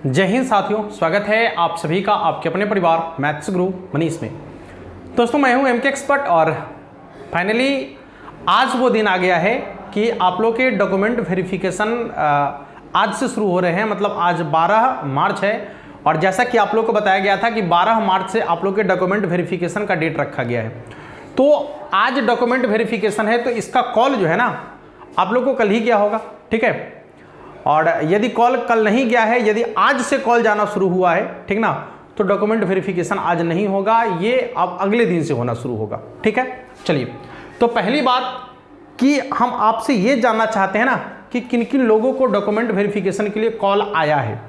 जय हिंद साथियों, स्वागत है आप सभी का आपके अपने परिवार मैथ्स गुरु मनीष में। दोस्तों मैं हूं एमके एक्सपर्ट और फाइनली आज वो दिन आ गया है कि आप लोग के डॉक्यूमेंट वेरिफिकेशन आज से शुरू हो रहे हैं। मतलब आज 12 मार्च है और जैसा कि आप लोग को बताया गया था कि 12 मार्च से आप लोग के डॉक्यूमेंट वेरिफिकेशन का डेट रखा गया है। तो आज डॉक्यूमेंट वेरिफिकेशन है तो इसका कॉल जो है ना आप लोग को कल ही गया होगा, ठीक है। और यदि कॉल कल नहीं गया है, यदि आज से कॉल जाना शुरू हुआ है, ठीक ना, तो डॉक्यूमेंट वेरिफिकेशन आज नहीं होगा, ये अब अगले दिन से होना शुरू होगा, ठीक है। चलिए, तो पहली बात कि हम आपसे ये जानना चाहते हैं ना कि किन किन लोगों को डॉक्यूमेंट वेरिफिकेशन के लिए कॉल आया है,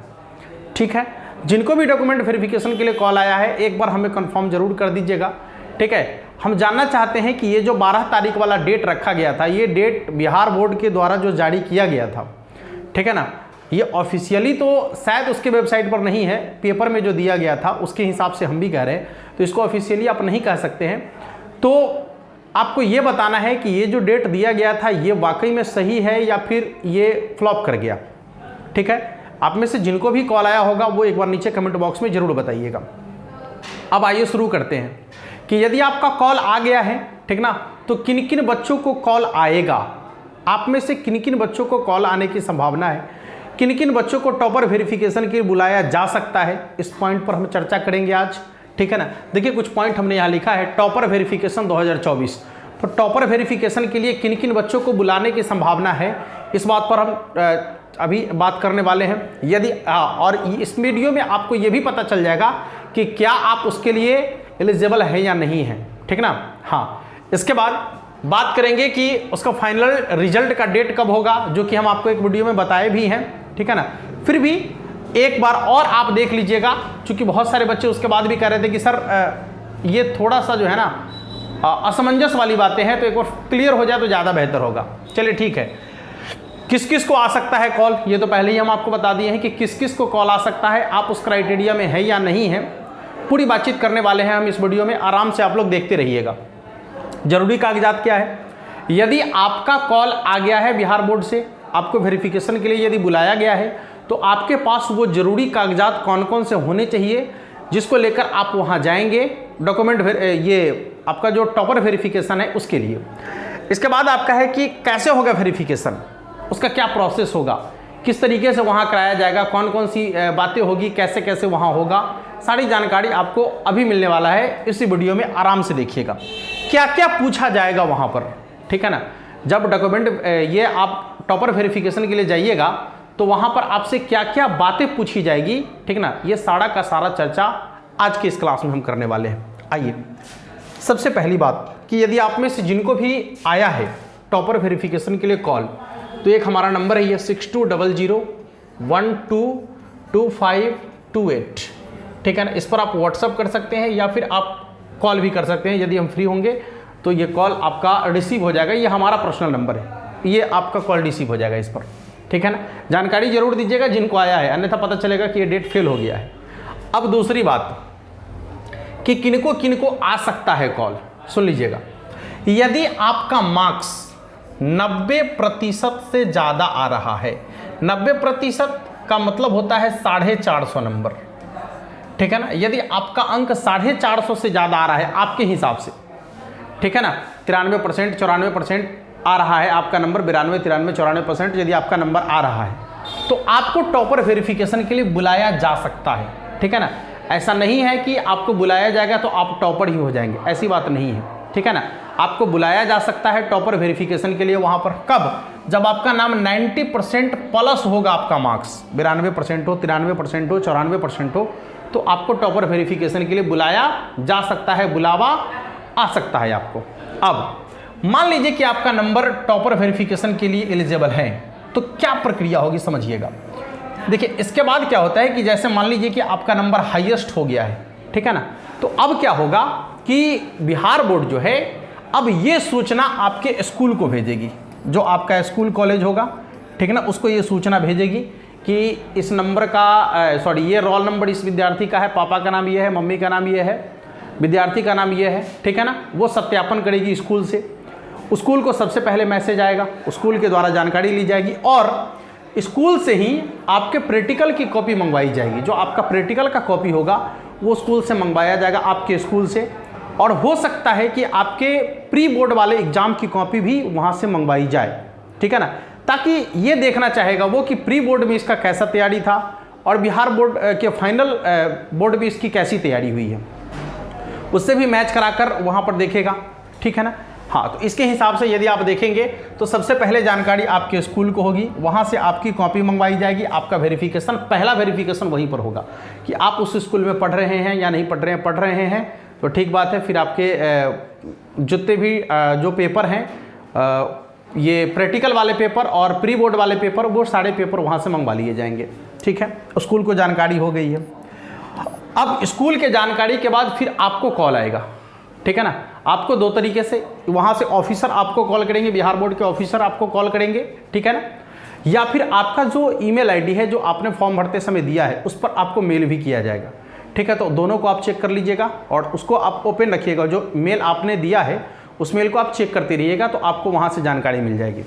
ठीक है। जिनको भी डॉक्यूमेंट वेरिफिकेशन के लिए कॉल आया है एक बार हमें कंफर्म जरूर कर दीजिएगा, ठीक है। हम जानना चाहते हैं कि ये जो 12 तारीख वाला डेट रखा गया था, ये डेट बिहार बोर्ड के द्वारा जो जारी किया गया था, ठीक है ना, ये ऑफिशियली तो शायद उसके वेबसाइट पर नहीं है, पेपर में जो दिया गया था उसके हिसाब से हम भी कह रहे हैं, तो इसको ऑफिशियली आप नहीं कह सकते हैं। तो आपको ये बताना है कि ये जो डेट दिया गया था ये वाकई में सही है या फिर ये फ्लॉप कर गया, ठीक है। आप में से जिनको भी कॉल आया होगा वो एक बार नीचे कमेंट बॉक्स में जरूर बताइएगा। अब आइए शुरू करते हैं कि यदि आपका कॉल आ गया है, ठीक ना, तो किन किन बच्चों को कॉल आएगा, आप में से किन किन बच्चों को कॉल आने की संभावना है, किन किन बच्चों को टॉपर वेरिफिकेशन के लिए बुलाया जा सकता है, इस पॉइंट पर हम चर्चा करेंगे आज, ठीक है ना। देखिए कुछ पॉइंट हमने यहाँ लिखा है, टॉपर वेरिफिकेशन 2024। तो टॉपर वेरिफिकेशन के लिए किन किन बच्चों को बुलाने की संभावना है, इस बात पर हम अभी बात करने वाले हैं। यदि और इस वीडियो में आपको ये भी पता चल जाएगा कि क्या आप उसके लिए एलिजिबल है या नहीं है, ठीक ना। हाँ, इसके बाद बात करेंगे कि उसका फाइनल रिजल्ट का डेट कब होगा, जो कि हम आपको एक वीडियो में बताए भी हैं, ठीक है ना। फिर भी एक बार और आप देख लीजिएगा, क्योंकि बहुत सारे बच्चे उसके बाद भी कह रहे थे कि सर ये थोड़ा सा जो है ना असमंजस वाली बातें हैं, तो एक बार क्लियर हो जाए तो ज़्यादा बेहतर होगा। चलिए ठीक है, किस किस को आ सकता है कॉल, ये तो पहले ही हम आपको बता दिए हैं कि किस किस को कॉल आ सकता है, आप उस क्राइटेरिया में है या नहीं है, पूरी बातचीत करने वाले हैं हम इस वीडियो में। आराम से आप लोग देखते रहिएगा। जरूरी कागजात क्या है, यदि आपका कॉल आ गया है बिहार बोर्ड से, आपको वेरिफिकेशन के लिए यदि बुलाया गया है, तो आपके पास वो जरूरी कागजात कौन कौन से होने चाहिए जिसको लेकर आप वहां जाएंगे डॉक्यूमेंट ये आपका जो टॉपर वेरिफिकेशन है उसके लिए। इसके बाद आपका है कि कैसे होगा वेरिफिकेशन, उसका क्या प्रोसेस होगा, किस तरीके से वहाँ कराया जाएगा, कौन कौन सी बातें होगी, कैसे कैसे वहाँ होगा, सारी जानकारी आपको अभी मिलने वाला है। इसी वीडियो में आराम से देखिएगा क्या क्या पूछा जाएगा वहाँ पर, ठीक है ना। जब डॉक्यूमेंट ये आप टॉपर वेरिफिकेशन के लिए जाइएगा तो वहाँ पर आपसे क्या क्या बातें पूछी जाएगी, ठीक ना, ये सारा का सारा चर्चा आज के इस क्लास में हम करने वाले हैं। आइए, सबसे पहली बात कि यदि आप में से जिनको भी आया है टॉपर वेरिफिकेशन के लिए कॉल, तो एक हमारा नंबर है ये 6200122528, ठीक है ना। इस पर आप व्हाट्सअप कर सकते हैं या फिर आप कॉल भी कर सकते हैं। यदि हम फ्री होंगे तो ये कॉल आपका रिसीव हो जाएगा, ये हमारा पर्सनल नंबर है, ये आपका कॉल रिसीव हो जाएगा इस पर, ठीक है ना। जानकारी जरूर दीजिएगा जिनको आया है, अन्यथा पता चलेगा कि ये डेट फेल हो गया है। अब दूसरी बात कि किनको आ सकता है कॉल, सुन लीजिएगा। यदि आपका मार्क्स 90% से ज़्यादा आ रहा है, 90% का मतलब होता है 450 नंबर, ठीक है ना। यदि आपका अंक 450 से ज़्यादा आ रहा है आपके हिसाब से, ठीक है ना, 93%, 94% आ रहा है आपका नंबर, 92, 93, 94% यदि आपका नंबर आ रहा है तो आपको टॉपर वेरिफिकेशन के लिए बुलाया जा सकता है, ठीक है ना। ऐसा नहीं है कि आपको बुलाया जाएगा तो आप टॉपर ही हो जाएंगे, ऐसी बात नहीं है, ठीक है ना। आपको बुलाया जा सकता है टॉपर वेरिफिकेशन के लिए वहाँ पर कब, जब आपका नाम 90% प्लस होगा, आपका मार्क्स 92% हो, 93% हो, 94% हो, तो आपको टॉपर वेरिफिकेशन के लिए बुलाया जा सकता है, बुलावा आ सकता है आपको। अब मान लीजिए कि आपका नंबर टॉपर वेरिफिकेशन के लिए एलिजिबल है, तो क्या प्रक्रिया होगी समझिएगा। देखिए इसके बाद क्या होता है कि जैसे मान लीजिए कि आपका नंबर हाईएस्ट हो गया है, ठीक है ना, तो अब क्या होगा कि बिहार बोर्ड जो है अब ये सूचना आपके स्कूल को भेजेगी, जो आपका स्कूल कॉलेज होगा, ठीक है ना, उसको ये सूचना भेजेगी कि इस नंबर का ये रोल नंबर इस विद्यार्थी का है, पापा का नाम ये है, मम्मी का नाम ये है, विद्यार्थी का नाम ये है, ठीक है ना। वो सत्यापन करेगी स्कूल से, स्कूल को सबसे पहले मैसेज आएगा, स्कूल के द्वारा जानकारी ली जाएगी और स्कूल से ही आपके प्रैक्टिकल की कॉपी मंगवाई जाएगी। जो आपका प्रैक्टिकल का कॉपी होगा वो स्कूल से मंगवाया जाएगा, आपके स्कूल से। और हो सकता है कि आपके प्री बोर्ड वाले एग्जाम की कॉपी भी वहाँ से मंगवाई जाए, ठीक है ना, ताकि ये देखना चाहेगा वो कि प्री बोर्ड में इसका कैसा तैयारी था और बिहार बोर्ड के फाइनल बोर्ड में इसकी कैसी तैयारी हुई है, उससे भी मैच कराकर वहाँ पर देखेगा, ठीक है ना। हाँ, तो इसके हिसाब से यदि आप देखेंगे तो सबसे पहले जानकारी आपके स्कूल को होगी, वहाँ से आपकी कॉपी मंगवाई जाएगी, आपका वेरिफिकेशन, पहला वेरिफिकेशन वहीं पर होगा कि आप उस स्कूल में पढ़ रहे हैं या नहीं पढ़ रहे हैं। पढ़ रहे हैं तो ठीक बात है, फिर आपके जितने भी जो पेपर हैं, ये प्रैक्टिकल वाले पेपर और प्री बोर्ड वाले पेपर, वो सारे पेपर वहाँ से मंगवा लिए जाएंगे, ठीक है। स्कूल को जानकारी हो गई है। अब स्कूल के जानकारी के बाद फिर आपको कॉल आएगा, ठीक है ना। आपको दो तरीके से, वहाँ से ऑफिसर आपको कॉल करेंगे, बिहार बोर्ड के ऑफिसर आपको कॉल करेंगे, ठीक है ना, या फिर आपका जो ईमेल आईडी है जो आपने फॉर्म भरते समय दिया है उस पर आपको मेल भी किया जाएगा, ठीक है। तो दोनों को आप चेक कर लीजिएगा और उसको आप ओपन रखिएगा। जो मेल आपने दिया है उस मेल को आप चेक करते रहिएगा, तो आपको वहाँ से जानकारी मिल जाएगी।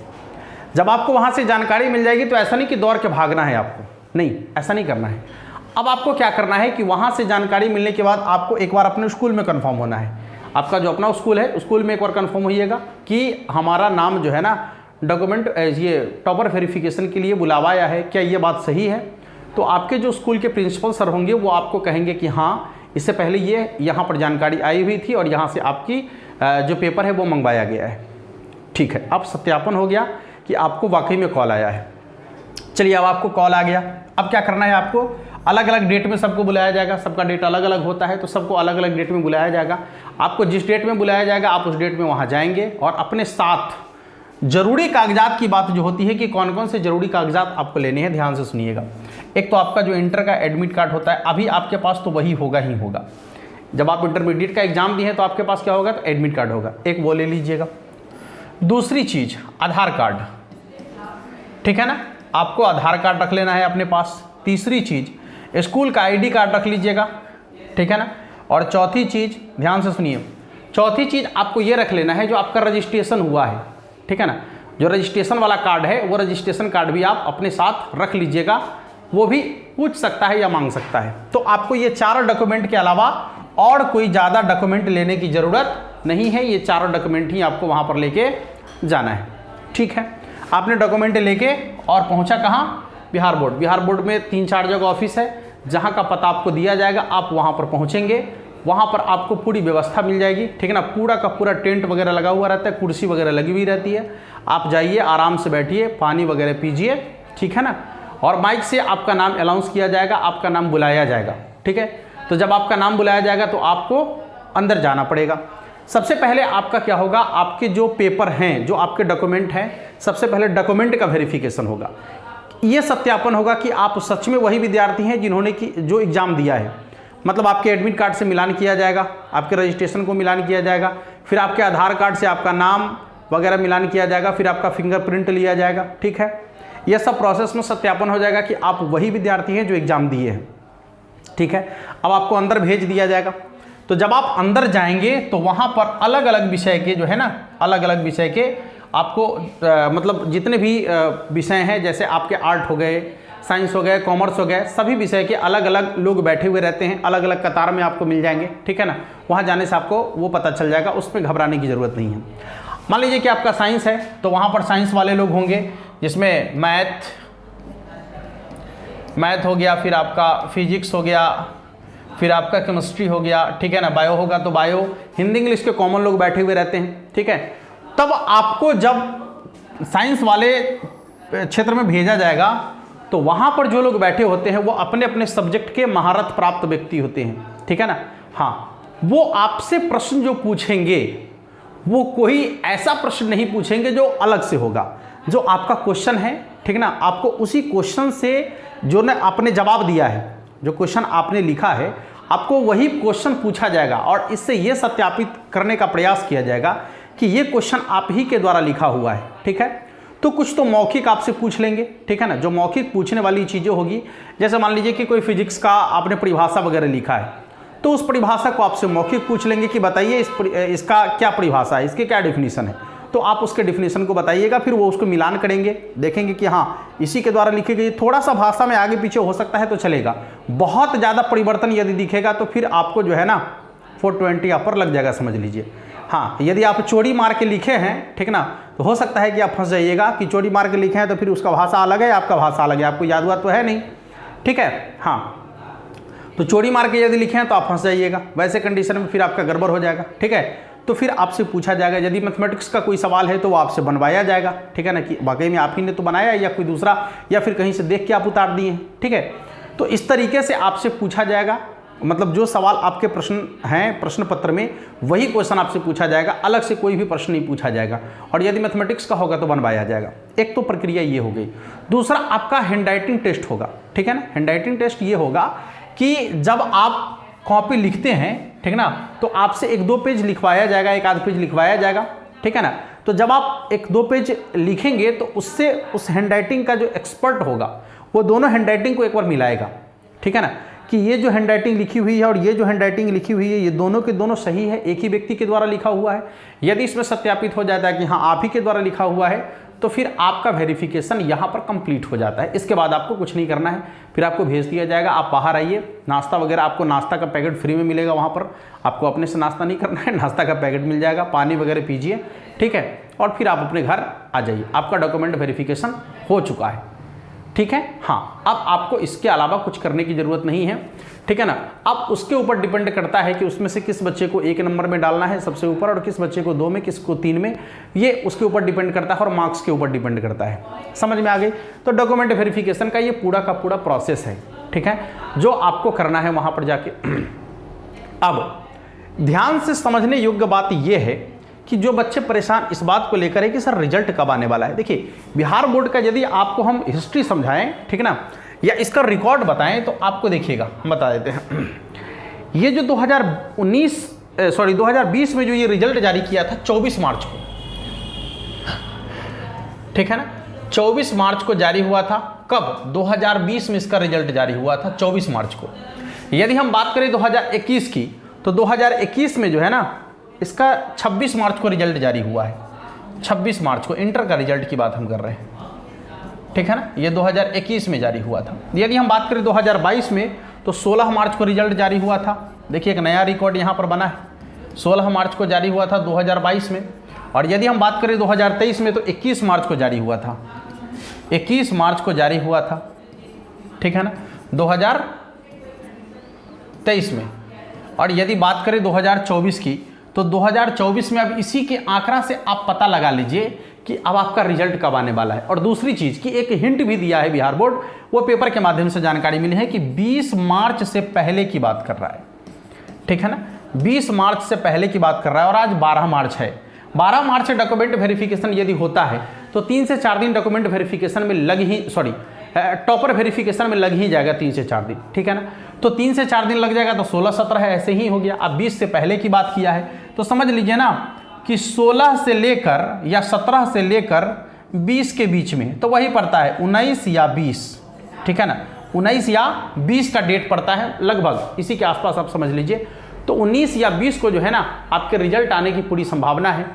जब आपको वहाँ से जानकारी मिल जाएगी तो ऐसा नहीं कि दौड़ के भागना है आपको, नहीं, ऐसा नहीं करना है। अब आपको क्या करना है कि वहाँ से जानकारी मिलने के बाद आपको एक बार अपने स्कूल में कन्फर्म होना है। आपका जो अपना स्कूल है, स्कूल में एक बार कन्फर्म होइएगा कि हमारा नाम जो है ना डॉक्यूमेंट ये टॉपर वेरिफिकेशन के लिए बुलावा आया है, क्या ये बात सही है। तो आपके जो स्कूल के प्रिंसिपल सर होंगे वो आपको कहेंगे कि हाँ, इससे पहले ये यहाँ पर जानकारी आई हुई थी और यहाँ से आपकी जो पेपर है वो मंगवाया गया है, ठीक है। अब सत्यापन हो गया कि आपको वाकई में कॉल आया है। चलिए, अब आपको कॉल आ गया, अब क्या करना है, आपको अलग अलग डेट में सबको बुलाया जाएगा। सबका डेट अलग अलग होता है, तो सबको अलग अलग डेट में बुलाया जाएगा। आपको जिस डेट में बुलाया जाएगा आप उस डेट में वहाँ जाएंगे और अपने साथ जरूरी कागजात की बात जो होती है कि कौन कौन से जरूरी कागजात आपको लेने हैं, ध्यान से सुनिएगा। एक तो आपका जो इंटर का एडमिट कार्ड होता है, अभी आपके पास तो वही होगा ही होगा। जब आप इंटरमीडिएट का एग्जाम दिए हैं तो आपके पास क्या होगा, तो एडमिट कार्ड होगा, एक वो ले लीजिएगा। दूसरी चीज़ आधार कार्ड, ठीक है ना, आपको आधार कार्ड रख लेना है अपने पास। तीसरी चीज़ स्कूल का आईडी कार्ड रख लीजिएगा, ठीक है ना। और चौथी चीज़, ध्यान से सुनिए, चौथी चीज़ आपको ये रख लेना है जो आपका रजिस्ट्रेशन हुआ है, ठीक है ना। जो रजिस्ट्रेशन वाला कार्ड है वो रजिस्ट्रेशन कार्ड भी आप अपने साथ रख लीजिएगा, वो भी पूछ सकता है या मांग सकता है। तो आपको ये चारों डॉक्यूमेंट के अलावा और कोई ज़्यादा डॉक्यूमेंट लेने की ज़रूरत नहीं है। ये चारों डॉक्यूमेंट ही आपको वहाँ पर लेके जाना है, ठीक है। आपने डॉक्यूमेंट लेके और पहुँचा कहाँ, बिहार बोर्ड। बिहार बोर्ड में 3-4 जगह ऑफिस है, जहाँ का पता आपको दिया जाएगा, आप वहाँ पर पहुँचेंगे। वहाँ पर आपको पूरी व्यवस्था मिल जाएगी, ठीक है ना। पूरा का पूरा टेंट वगैरह लगा हुआ रहता है, कुर्सी वगैरह लगी हुई रहती है। आप जाइए, आराम से बैठिए, पानी वगैरह पीजिए, ठीक है ना। और माइक से आपका नाम अनाउंस किया जाएगा, आपका नाम बुलाया जाएगा, ठीक है। तो जब आपका नाम बुलाया जाएगा तो आपको अंदर जाना पड़ेगा। सबसे पहले आपका क्या होगा, आपके जो पेपर हैं, जो आपके डॉक्यूमेंट हैं, सबसे पहले डॉक्यूमेंट का वेरिफिकेशन होगा। ये सत्यापन होगा कि आप सच में वही विद्यार्थी हैं जिन्होंने जो एग्ज़ाम दिया है। मतलब आपके एडमिट कार्ड से मिलान किया जाएगा, आपके रजिस्ट्रेशन को मिलान किया जाएगा, फिर आपके आधार कार्ड से आपका नाम वगैरह मिलान किया जाएगा, फिर आपका फिंगरप्रिंट लिया जाएगा, ठीक है। यह सब प्रोसेस में सत्यापन हो जाएगा कि आप वही विद्यार्थी हैं जो एग्ज़ाम दिए हैं, ठीक है। अब आपको अंदर भेज दिया जाएगा। तो जब आप अंदर जाएंगे तो वहाँ पर अलग अलग विषय के जो है ना, अलग अलग विषय के आपको मतलब जितने भी विषय हैं, जैसे आपके आर्ट हो गए, साइंस हो गए, कॉमर्स हो गए, सभी विषय के अलग अलग लोग बैठे हुए रहते हैं, अलग अलग कतार में आपको मिल जाएंगे, ठीक है ना। वहाँ जाने से आपको वो पता चल जाएगा, उसमें घबराने की ज़रूरत नहीं है। मान लीजिए कि आपका साइंस है तो वहाँ पर साइंस वाले लोग होंगे, जिसमें मैथ हो गया, फिर आपका फिजिक्स हो गया, फिर आपका केमिस्ट्री हो गया, ठीक है ना। बायो होगा तो बायो, हिंदी इंग्लिश के कॉमन लोग बैठे हुए रहते हैं, ठीक है। तब आपको जब साइंस वाले क्षेत्र में भेजा जाएगा तो वहाँ पर जो लोग बैठे होते हैं वो अपने अपने सब्जेक्ट के महारत प्राप्त व्यक्ति होते हैं, ठीक है ना। हाँ, वो आपसे प्रश्न जो पूछेंगे वो कोई ऐसा प्रश्न नहीं पूछेंगे जो अलग से होगा। जो आपका क्वेश्चन है, ठीक ना, आपको उसी क्वेश्चन से जो ने आपने जवाब दिया है, जो क्वेश्चन आपने लिखा है, आपको वही क्वेश्चन पूछा जाएगा और इससे ये सत्यापित करने का प्रयास किया जाएगा कि ये क्वेश्चन आप ही के द्वारा लिखा हुआ है, ठीक है। तो कुछ तो मौखिक आपसे पूछ लेंगे, ठीक है ना। जो मौखिक पूछने वाली चीज़ें होगी, जैसे मान लीजिए कि कोई फिजिक्स का आपने परिभाषा वगैरह लिखा है, तो उस परिभाषा को आपसे मौखिक पूछ लेंगे कि बताइए इसका क्या परिभाषा है, इसके क्या डेफिनेशन है। तो आप उसके डिफिनेशन को बताइएगा, फिर वो उसको मिलान करेंगे, देखेंगे कि हाँ इसी के द्वारा लिखी गई। थोड़ा सा भाषा में आगे पीछे हो सकता है तो चलेगा, बहुत ज़्यादा परिवर्तन यदि दिखेगा तो फिर आपको जो है ना 420 अपर लग जाएगा, समझ लीजिए। हाँ, यदि आप चोरी मार के लिखे हैं, ठीक ना, तो हो सकता है कि आप फंस जाइएगा कि चोरी मार के लिखे हैं तो फिर उसका भाषा अलग है, आपका भाषा अलग है, आपको याद हुआ तो है नहीं, ठीक है। हाँ, तो चोरी मार के यदि लिखे हैं तो आप फंस जाइएगा, वैसे कंडीशन में फिर आपका गड़बड़ हो जाएगा, ठीक है। तो फिर आपसे पूछा जाएगा, यदि मैथमेटिक्स का कोई सवाल है तो वो आपसे बनवाया जाएगा, ठीक है ना, कि वाकई में आप ही ने तो बनाया या कोई दूसरा, या फिर कहीं से देख के आप उतार दिए हैं, ठीक है। तो इस तरीके से आपसे पूछा जाएगा, मतलब जो सवाल आपके प्रश्न हैं प्रश्न पत्र में वही क्वेश्चन आपसे पूछा जाएगा, अलग से कोई भी प्रश्न नहीं पूछा जाएगा। और यदि मैथमेटिक्स का होगा तो बनवाया जाएगा। एक तो प्रक्रिया ये हो गई। दूसरा आपका हैंडराइटिंग टेस्ट होगा, ठीक है ना। हैंडराइटिंग टेस्ट ये होगा कि जब आप कॉपी लिखते हैं, ठीक ना, तो आपसे 1-2 पेज लिखवाया जाएगा, 1-आध पेज लिखवाया जाएगा, ठीक है ना। तो जब आप 1-2 पेज लिखेंगे तो उससे उस हैंडराइटिंग का जो एक्सपर्ट होगा वो दोनों हैंडराइटिंग को एक बार मिलाएगा, ठीक है ना, कि ये जो हैंडराइटिंग लिखी हुई है और ये जो हैंडराइटिंग लिखी हुई है ये दोनों के दोनों सही है, एक ही व्यक्ति के द्वारा लिखा हुआ है। यदि इसमें सत्यापित हो जाता है कि हाँ आप ही के द्वारा लिखा हुआ है तो फिर आपका वेरिफिकेशन यहाँ पर कंप्लीट हो जाता है। इसके बाद आपको कुछ नहीं करना है, फिर आपको भेज दिया जाएगा, आप बाहर आइए, नाश्ता वगैरह, आपको नाश्ता का पैकेट फ्री में मिलेगा वहाँ पर, आपको अपने से नाश्ता नहीं करना है, नाश्ता का पैकेट मिल जाएगा, पानी वगैरह पीजिए, ठीक है, और फिर आप अपने घर आ जाइए, आपका डॉक्यूमेंट वेरिफिकेशन हो चुका है, ठीक है। हाँ, अब आपको इसके अलावा कुछ करने की ज़रूरत नहीं है, ठीक है ना। अब उसके ऊपर डिपेंड करता है कि उसमें से किस बच्चे को 1 नंबर में डालना है सबसे ऊपर, और किस बच्चे को 2 में, किसको 3 में, ये उसके ऊपर डिपेंड करता है और मार्क्स के ऊपर डिपेंड करता है। समझ में आ गई। तो डॉक्यूमेंट वेरिफिकेशन का ये पूरा का पूरा प्रोसेस है, ठीक है, जो आपको करना है वहाँ पर जाके। अब ध्यान से समझने योग्य बात यह है कि जो बच्चे परेशान इस बात को लेकर है कि सर रिजल्ट कब आने वाला है, देखिए बिहार बोर्ड का यदि आपको हम हिस्ट्री समझाएं, ठीक ना, या इसका रिकॉर्ड बताएं तो आपको देखिएगा, हम बता देते हैं। ये जो 2020 में जो ये रिजल्ट जारी किया था 24 मार्च को, ठीक है ना, 24 मार्च को जारी हुआ था। कब? 2020 में इसका रिजल्ट जारी हुआ था 24 मार्च को। यदि हम बात करें 2021 की तो 2021 में जो है ना इसका 26 मार्च को रिजल्ट जारी हुआ है। 26 मार्च को इंटर का रिजल्ट की बात हम कर रहे हैं, ठीक है ना, ये 2021 में जारी हुआ था। यदि हम बात करें 2022 में तो 16 मार्च को रिजल्ट जारी हुआ था। देखिए एक नया रिकॉर्ड यहाँ पर बना है, 16 मार्च को जारी हुआ था 2022 में। और यदि हम बात करें 2023 में तो 21 मार्च को जारी हुआ था, 21 मार्च को जारी हुआ था, ठीक है ना, 2023 में। और यदि बात करें 2024 की तो 2024 में अब इसी के आंकड़ा से आप पता लगा लीजिए कि अब आपका रिजल्ट कब आने वाला है। और दूसरी चीज़ की एक हिंट भी दिया है बिहार बोर्ड, वो पेपर के माध्यम से जानकारी मिली है कि 20 मार्च से पहले की बात कर रहा है, ठीक है ना, 20 मार्च से पहले की बात कर रहा है। और आज 12 मार्च है, 12 मार्च से डॉक्यूमेंट वेरिफिकेशन यदि होता है तो 3 से 4 दिन डॉक्यूमेंट वेरिफिकेशन में लग ही, टॉपर वेरिफिकेशन में लग ही जाएगा 3 से 4 दिन, ठीक है ना। तो 3 से 4 दिन लग जाएगा तो 16-17 है, ऐसे ही हो गया। अब 20 से पहले की बात किया है तो समझ लीजिए ना कि 16 से लेकर या 17 से लेकर 20 के बीच में, तो वही पड़ता है 19 या 20, ठीक है ना, 19 या 20 का डेट पड़ता है, लगभग इसी के आसपास आप समझ लीजिए। तो 19 या 20 को जो है ना आपके रिजल्ट आने की पूरी संभावना है।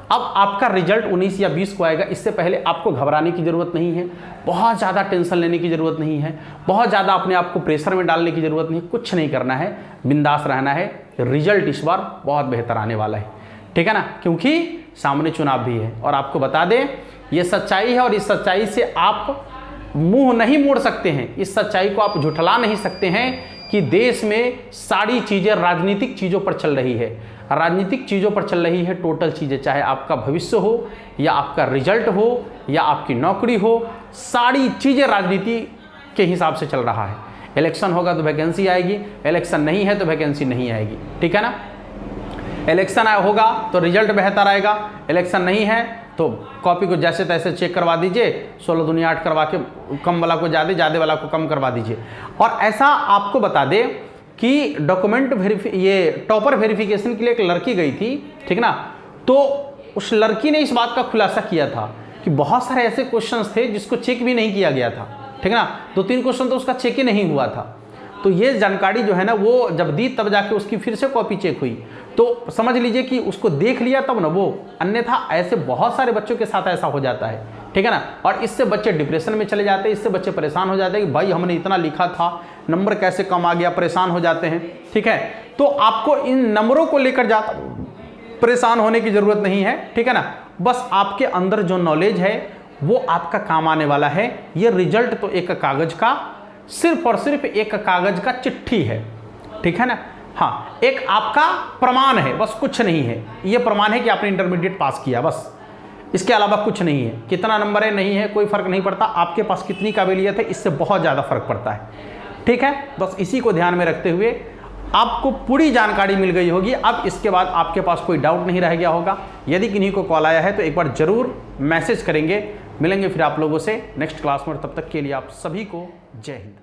अब आपका रिजल्ट 19 या 20 को आएगा, इससे पहले आपको घबराने की ज़रूरत नहीं है, बहुत ज़्यादा टेंशन लेने की ज़रूरत नहीं है, बहुत ज़्यादा अपने आप को प्रेशर में डालने की ज़रूरत नहीं है, कुछ नहीं करना है, बिंदास रहना है। रिजल्ट इस बार बहुत बेहतर आने वाला है, ठीक है ना, क्योंकि सामने चुनाव भी है। और आपको बता दें ये सच्चाई है और इस सच्चाई से आप मुंह नहीं मोड़ सकते हैं, इस सच्चाई को आप झुठला नहीं सकते हैं कि देश में सारी चीज़ें राजनीतिक चीज़ों पर चल रही है, राजनीतिक चीज़ों पर चल रही है टोटल चीज़ें, चाहे आपका भविष्य हो या आपका रिजल्ट हो या आपकी नौकरी हो, सारी चीज़ें राजनीति के हिसाब से चल रहा है। इलेक्शन होगा तो वैकेंसी आएगी, इलेक्शन नहीं है तो वैकेंसी नहीं आएगी, ठीक है ना। इलेक्शन होगा तो रिजल्ट बेहतर आएगा, इलेक्शन नहीं है तो कॉपी को जैसे तैसे चेक करवा दीजिए, 16 दूनी 8 करवा के कम वाला को ज़्यादा, ज़्यादा वाला को कम करवा दीजिए। और ऐसा आपको बता दें कि डॉक्यूमेंट ये टॉपर वेरिफिकेशन के लिए एक लड़की गई थी, ठीक ना, तो उस लड़की ने इस बात का खुलासा किया था कि बहुत सारे ऐसे क्वेश्चंस थे जिसको चेक भी नहीं किया गया था, ठीक ना, 2-3 क्वेश्चन तो उसका चेक ही नहीं हुआ था। तो ये जानकारी जो है ना वो जब दी तब जाके उसकी फिर से कॉपी चेक हुई, तो समझ लीजिए कि उसको देख लिया तब ना वो, अन्यथा ऐसे बहुत सारे बच्चों के साथ ऐसा हो जाता है, ठीक है ना। और इससे बच्चे डिप्रेशन में चले जाते हैं, इससे बच्चे परेशान हो जाते हैं कि भाई हमने इतना लिखा था, नंबर कैसे कम आ गया, परेशान हो जाते हैं, ठीक है। तो आपको इन नंबरों को लेकर ज़्यादा परेशान होने की ज़रूरत नहीं है, ठीक है ना। बस आपके अंदर जो नॉलेज है वो आपका काम आने वाला है। ये रिजल्ट तो एक कागज़ का, सिर्फ और सिर्फ एक कागज़ का चिट्ठी है, ठीक है ना। हाँ, एक आपका प्रमाण है, बस कुछ नहीं है। ये प्रमाण है कि आपने इंटरमीडिएट पास किया, बस, इसके अलावा कुछ नहीं है। कितना नंबर है नहीं है कोई फ़र्क नहीं पड़ता, आपके पास कितनी काबिलियत है इससे बहुत ज़्यादा फ़र्क पड़ता है, ठीक है। बस इसी को ध्यान में रखते हुए आपको पूरी जानकारी मिल गई होगी। अब इसके बाद आपके पास कोई डाउट नहीं रह गया होगा। यदि किन्हीं को कॉल आया है तो एक बार ज़रूर मैसेज करेंगे। मिलेंगे फिर आप लोगों से नेक्स्ट क्लास में, तब तक के लिए आप सभी को जय हिंद।